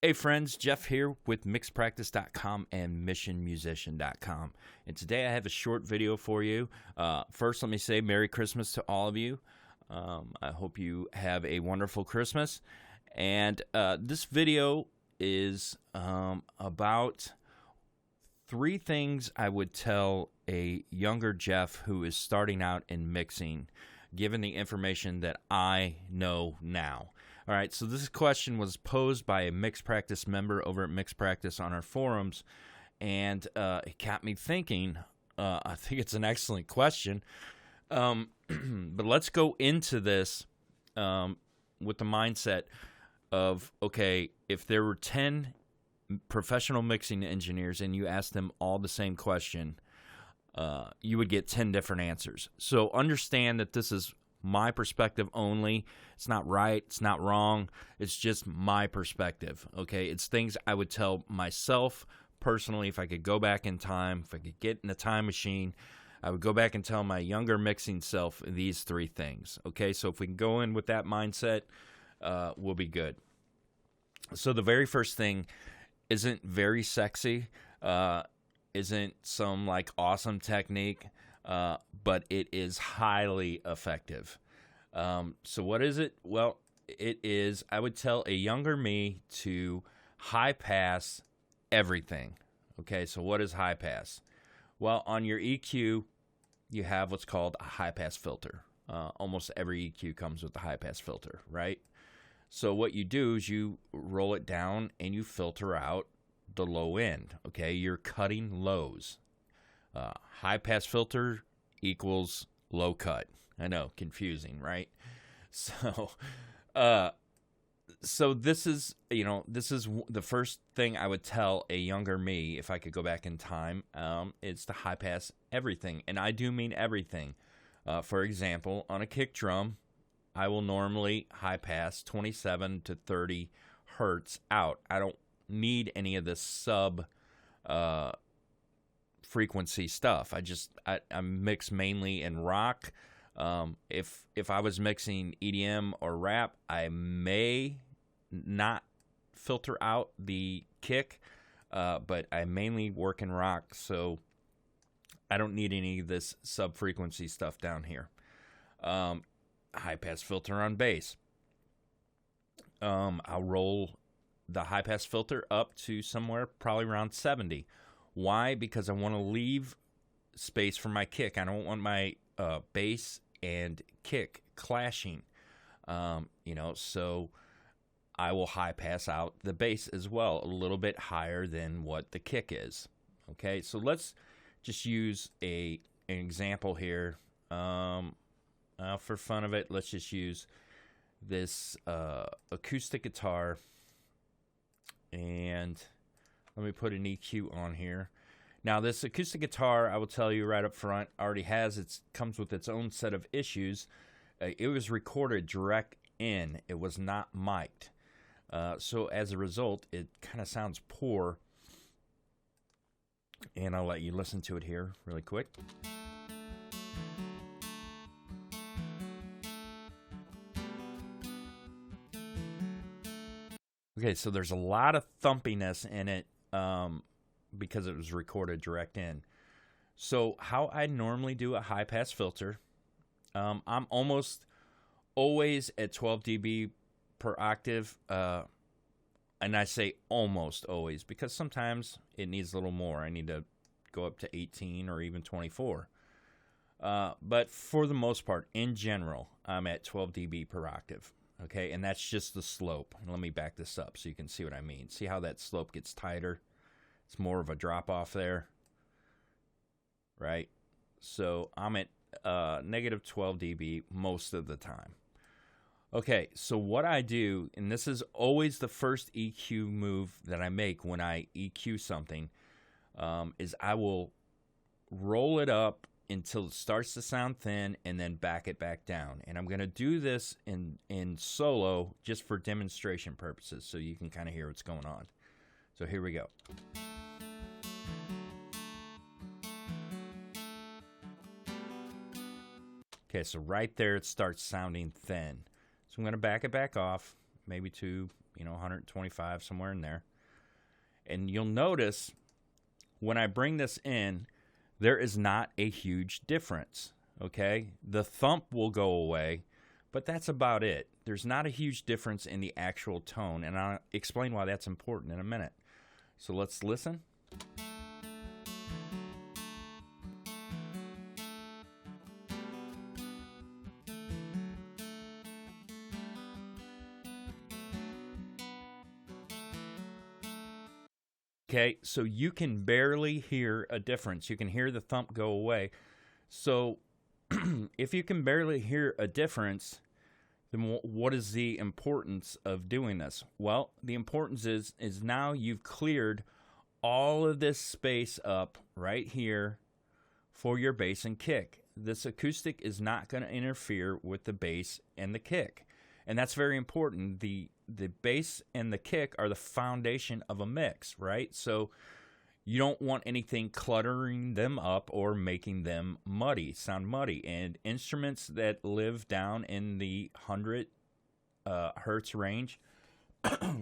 Hey friends, Jeff here with mixpractice.com and missionmusician.com. And today I have a short video for you. First, let me say Merry Christmas to all of you. I hope you have a wonderful Christmas. And this video is about 3 things I would tell a younger Jeff who is starting out in mixing, given the information that I know now. All right, so this question was posed by a Mix Practice member over at Mix Practice on our forums, and it got me thinking. I think it's an excellent question, but let's go into this with the mindset of, okay, if there were 10 professional mixing engineers and you asked them all the same question, you would get 10 different answers. So understand that this is my perspective only. It's not right, it's not wrong, it's just my perspective, okay? It's things I would tell myself personally if I could go back in time, if I could get in a time machine, I would go back and tell my younger mixing self these 3 things, okay? So if we can go in with that mindset, we'll be good. So the very first thing isn't very sexy, isn't some like awesome technique, but it is highly effective. So what is it? Well, it is, I would tell a younger me to high pass everything. Okay, so what is high pass? Well, on your EQ, you have what's called a high pass filter. Almost every EQ comes with a high pass filter, right? So what you do is you roll it down and you filter out the low end. Okay, you're cutting lows. High pass filter equals low cut. I know, confusing, right? So, this is, this is the first thing I would tell a younger me if I could go back in time. It's to high pass everything, and I do mean everything. For example, on a kick drum, I will normally high pass 27 to 30 hertz out. I don't need any of this sub frequency stuff. I mix mainly in rock. If I was mixing EDM or rap, I may not filter out the kick, but I mainly work in rock, so I don't need any of this sub frequency stuff down here. High pass filter on bass. I'll roll the high pass filter up to somewhere probably around 70. Why? Because I want to leave space for my kick. I don't want my bass and kick clashing. So I will high pass out the bass as well, a little bit higher than what the kick is. Okay, so let's just use an example here. For fun of it, let's just use this acoustic guitar, and let me put an EQ on here. Now, this acoustic guitar, I will tell you right up front, already comes with its own set of issues. It was recorded direct in. It was not mic'd. So as a result, it kind of sounds poor. And I'll let you listen to it here really quick. Okay, so there's a lot of thumpiness in it because it was recorded direct in. So how I normally do a high pass filter, I'm almost always at 12 dB per octave, and I say almost always because sometimes it needs a little more. I need to go up to 18 or even 24. But for the most part, in general, I'm at 12 dB per octave. Okay, and that's just the slope. Let me back this up so you can see what I mean. See how that slope gets tighter? It's more of a drop-off there, right? So I'm at negative 12 dB most of the time. Okay, so what I do, and this is always the first EQ move that I make when I EQ something, is I will roll it up until it starts to sound thin and then back it back down. And I'm going to do this in solo just for demonstration purposes so you can kind of hear what's going on. So here we go. Okay, so right there it starts sounding thin. So I'm going to back it back off, maybe to, 125, somewhere in there. And you'll notice when I bring this in, there is not a huge difference, okay? The thump will go away, but that's about it. There's not a huge difference in the actual tone, and I'll explain why that's important in a minute. So let's listen. Okay, so you can barely hear a difference. You can hear the thump go away. So if you can barely hear a difference, then what is the importance of doing this? Well, the importance is now you've cleared all of this space up right here for your bass and kick. This acoustic is not going to interfere with the bass and the kick. And that's very important. The bass and the kick are the foundation of a mix, right? So you don't want anything cluttering them up or making them sound muddy. And instruments that live down in the 100 hertz range,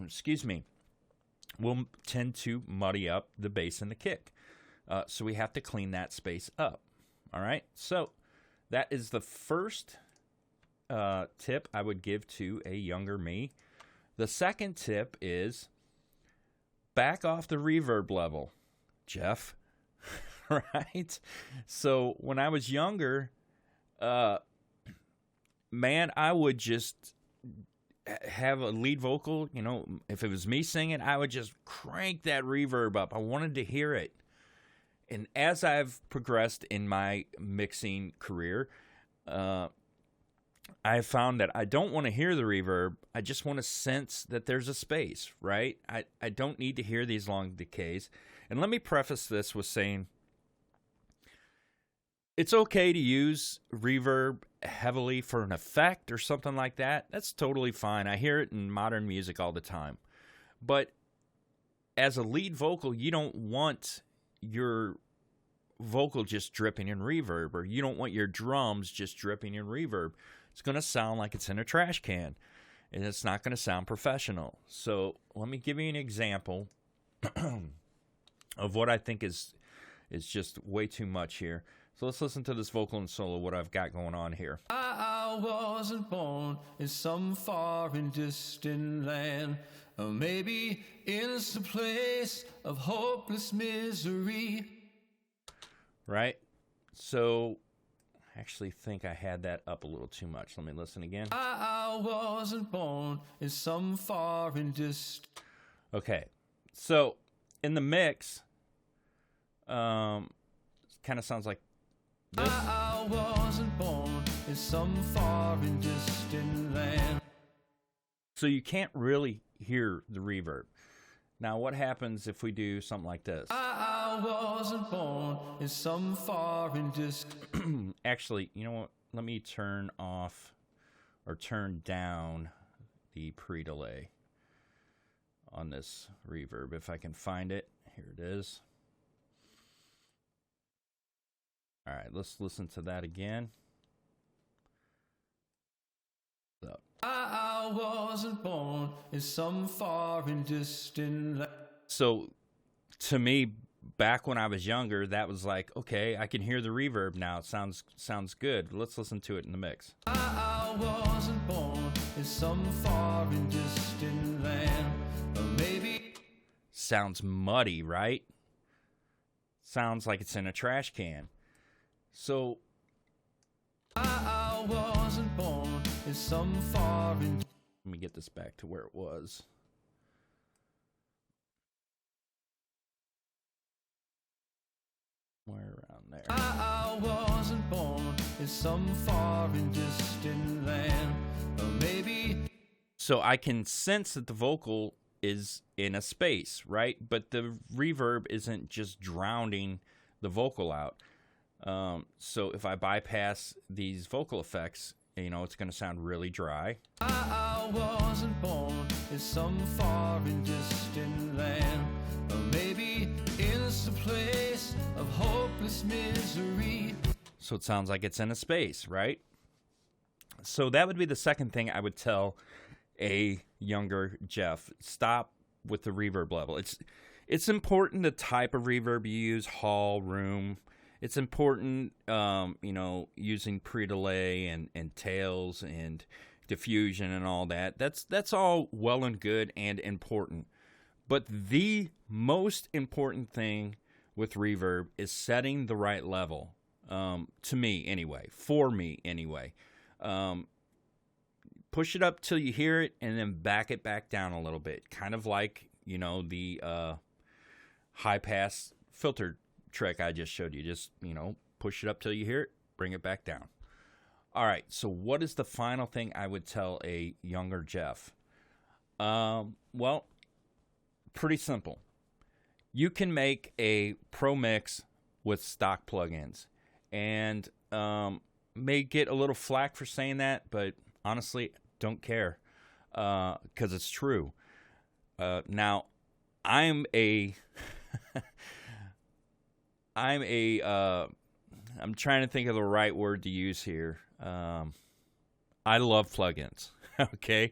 excuse me, will tend to muddy up the bass and the kick. So we have to clean that space up. All right? So that is the first tip I would give to a younger me. The second tip is back off the reverb level, Jeff. Right? So when I was younger, man, I would just have a lead vocal. If it was me singing, I would just crank that reverb up. I wanted to hear it. And as I've progressed in my mixing career, I found that I don't want to hear the reverb. I just want to sense that there's a space, right? I don't need to hear these long decays. And let me preface this with saying it's okay to use reverb heavily for an effect or something like that. That's totally fine. I hear it in modern music all the time. But as a lead vocal, you don't want your vocal just dripping in reverb, or you don't want your drums just dripping in reverb. It's going to sound like it's in a trash can, and it's not going to sound professional. So let me give you an example of what I think is just way too much here. So let's listen to this vocal and solo, what I've got going on here. I wasn't born in some far and distant land, or maybe in some place of hopeless misery. Right? So I actually think I had that up a little too much. Let me listen again. I wasn't born in some far and distant. Okay. So in the mix, kind of sounds like this. I wasn't born in some far and distant land. So you can't really hear the reverb. Now, what happens if we do something like this? I wasn't born in some far and distant. Actually, you know what? Let me turn off or turn down the pre-delay on this reverb if I can find it. Here it is. All right, let's listen to that again. Up. I wasn't born in some far and distant land. So, to me, back when I was younger, that was like, okay, I can hear the reverb now. It sounds good. Let's listen to it in the mix. I wasn't born in some far and distant land, or maybe. Sounds muddy, right? Sounds like it's in a trash can. So, I wasn't born in some far and. Let me get this back to where it was. Where around there. I wasn't born in some far and distant land, or maybe. So I can sense that the vocal is in a space, right? But the reverb isn't just drowning the vocal out. So if I bypass these vocal effects, it's going to sound really dry. I wasn't born in some far and distant land, or maybe in some place of hopeless misery. So it sounds like it's in a space, right? So that would be the second thing I would tell a younger Jeff, stop with the reverb level. It's important the type of reverb you use, hall, room. It's important, using pre-delay and tails and diffusion and all that. That's all well and good and important. But the most important thing with reverb is setting the right level. To me, anyway. For me, anyway. Push it up till you hear it, and then back it back down a little bit. Kind of like, the high-pass filter trick I just showed you. Just, push it up till you hear it, bring it back down. All right, so what is the final thing I would tell a younger Jeff? Well, pretty simple. You can make a pro mix with stock plugins, and may get a little flack for saying that, but honestly, don't care, because it's true. Now, I'm trying to think of the right word to use here. I love plugins. Okay,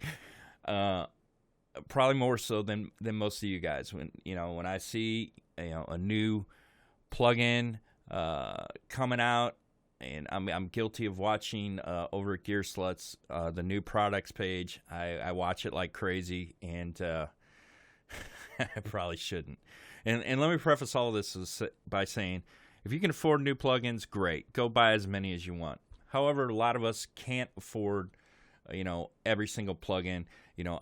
probably more so than most of you guys. When I see a new plugin coming out, and I'm guilty of watching over at Gear Sluts, the new products page. I watch it like crazy, and I probably shouldn't. And let me preface all of this by saying, if you can afford new plugins, great. Go buy as many as you want. However, a lot of us can't afford, every single plugin.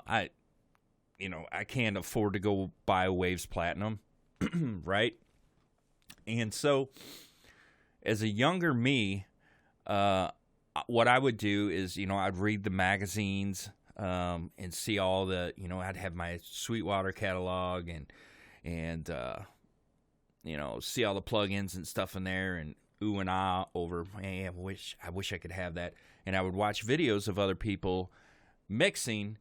I can't afford to go buy a Waves Platinum, right? And so, as a younger me, what I would do is, I'd read the magazines and see all the, I'd have my Sweetwater catalog and see all the plugins and stuff in there, and ooh and ah over, man, I wish I could have that. And I would watch videos of other people mixing,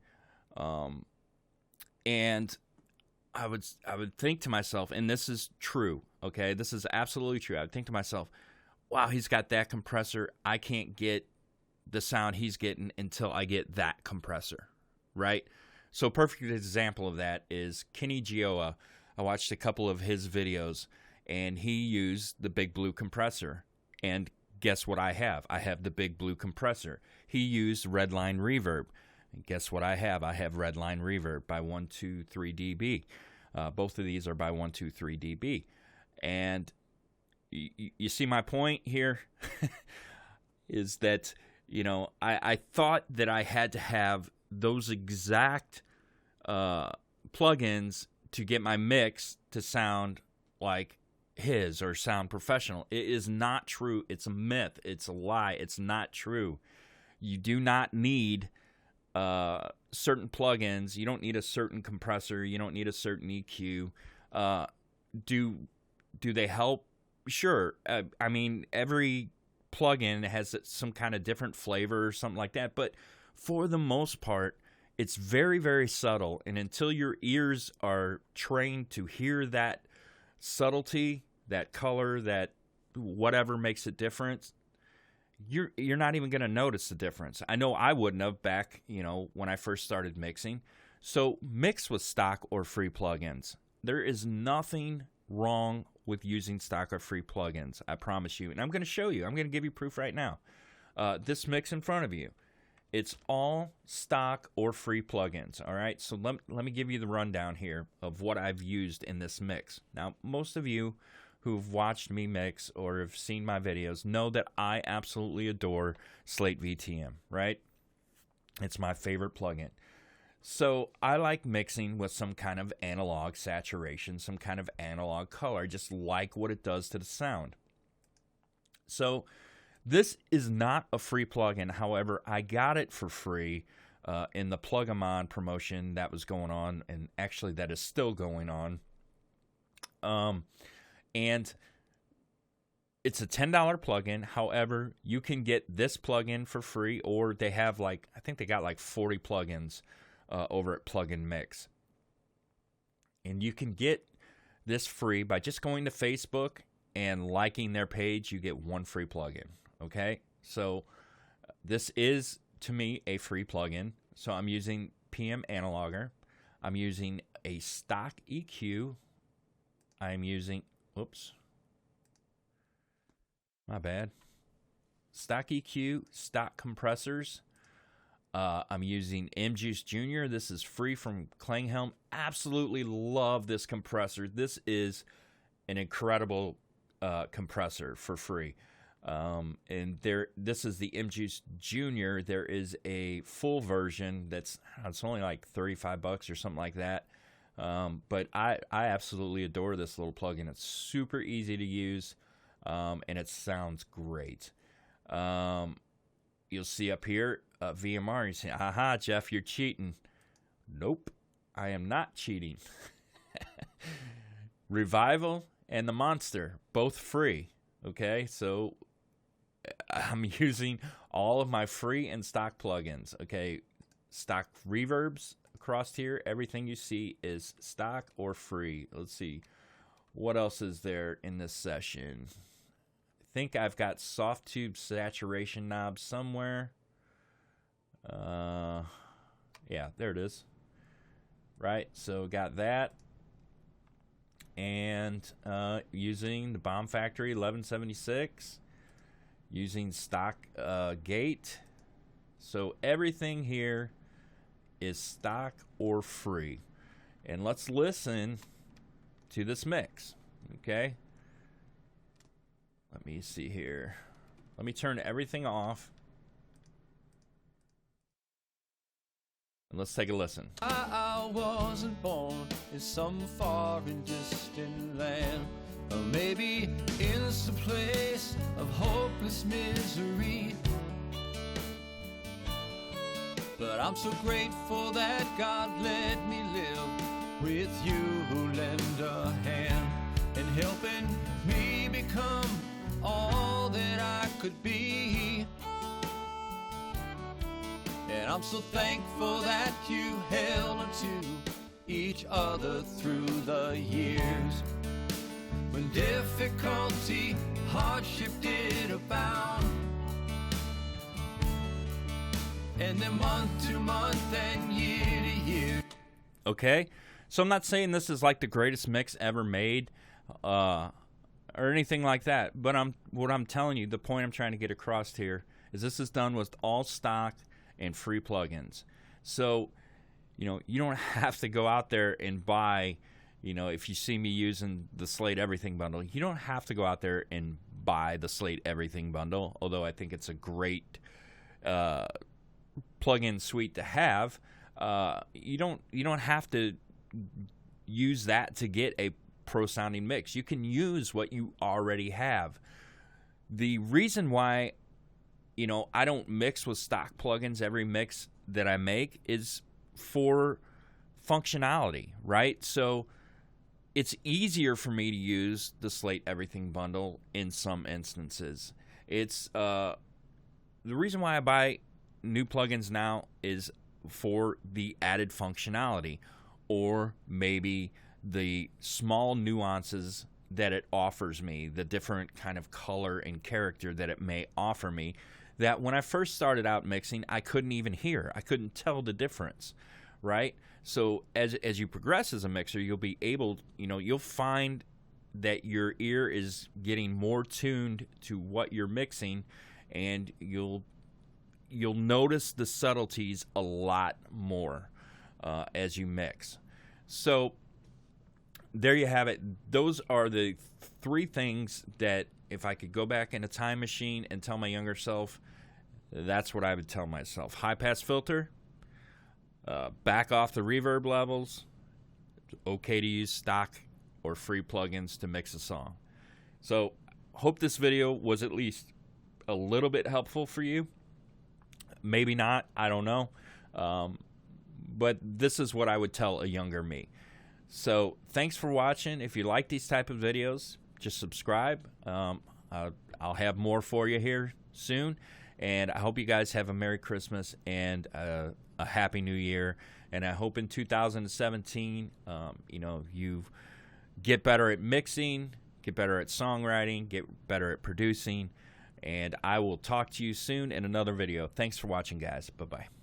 and I would think to myself, and this is true, okay? This is absolutely true. I would think to myself, wow, he's got that compressor. I can't get the sound he's getting until I get that compressor, right? So a perfect example of that is Kenny Gioa. I watched a couple of his videos, and he used the Big Blue compressor. And guess what I have? I have the Big Blue compressor. He used Redline Reverb. And guess what I have? I have Redline Reverb by 123 dB. Both of these are by 123 dB. And you see my point here? Is that, I thought that I had to have those exact plugins to get my mix to sound like his or sound professional. It is not true. It's a myth. It's a lie. It's not true. You do not need certain plugins. You don't need a certain compressor. You don't need a certain EQ. Do they help? Sure. I mean, every plugin has some kind of different flavor or something like that, but for the most part, it's very, very subtle, and until your ears are trained to hear that subtlety, that color, that whatever makes it different, you're not even going to notice the difference. I know I wouldn't have back, when I first started mixing. So mix with stock or free plugins. There is nothing wrong with using stock or free plugins, I promise you. And I'm going to show you. I'm going to give you proof right now. This mix in front of you, it's all stock or free plugins, all right? So let me give you the rundown here of what I've used in this mix. Now, most of you who've watched me mix or have seen my videos know that I absolutely adore Slate VTM, right? It's my favorite plugin. So I like mixing with some kind of analog saturation, some kind of analog color. I just like what it does to the sound. So this is not a free plugin. However, I got it for free in the Plug 'em On promotion that was going on, and actually that is still going on. And it's a $10 plugin. However, you can get this plugin for free, or they have I think they got 40 plugins over at Plugin Mix. And you can get this free by just going to Facebook and liking their page. You get one free plugin. Okay, so this is, to me, a free plugin. So I'm using PM analoger. I'm using a stock EQ. I'm using, oops, my bad. Stock EQ, stock compressors. I'm using M-Juice Jr. This is free from Klanghelm. Absolutely love this compressor. This is an incredible compressor for free. And this is the M-Juice Jr. There is a full version it's only like $35 or something like that. But I absolutely adore this little plugin. It's super easy to use, and it sounds great. You'll see up here, VMR, you say, aha, Jeff, you're cheating. Nope, I am not cheating. Revival and the Monster, both free. Okay, so I'm using all of my free and stock plugins. Okay, stock reverbs across here. Everything you see is stock or free. Let's see, what else is there in this session? I think I've got soft tube saturation knobs somewhere. Yeah, there it is. Right, so got that. And using the Bomb Factory 1176, using stock gate. So everything here is stock or free. And let's listen to this mix, okay? Let me see here. Let me turn everything off. And let's take a listen. I wasn't born in some far and distant land, or maybe in some place of hopeless misery. But I'm so grateful that God let me live with you who lend a hand in helping me become all that I could be. And I'm so thankful that you held onto each other through the years. When difficulty, hardship did abound, and then month to month and year to year. Okay, so I'm not saying this is like the greatest mix ever made, or anything like that. But what I'm telling you, the point I'm trying to get across here is this is done with all stock and free plugins. So, you don't have to go out there and buy, if you see me using the Slate Everything bundle, you don't have to go out there and buy the Slate Everything bundle, although I think it's a great plugin suite to have. You don't have to use that to get a pro sounding mix. You can use what you already have. The reason why I don't mix with stock plugins every mix that I make is for functionality, right? So it's easier for me to use the Slate Everything bundle in some instances. It's the reason why I buy new plugins now is for the added functionality, or maybe the small nuances that it offers me, the different kind of color and character that it may offer me, that when I first started out mixing, I couldn't even hear. I couldn't tell the difference, right? So as you progress as a mixer, you'll be able, you'll find that your ear is getting more tuned to what you're mixing, and you'll notice the subtleties a lot more as you mix. So there you have it. Those are the three things that, if I could go back in a time machine and tell my younger self, that's what I would tell myself. High pass filter, back off the reverb levels, okay to use stock or free plugins to mix a song. So hope this video was at least a little bit helpful for you. Maybe not, I don't know. But this is what I would tell a younger me. So thanks for watching. If you like these type of videos, just subscribe. I'll have more for you here soon. And I hope you guys have a Merry Christmas and a Happy New Year. And I hope in 2017, you get better at mixing, get better at songwriting, get better at producing. And I will talk to you soon in another video. Thanks for watching, guys. Bye-bye.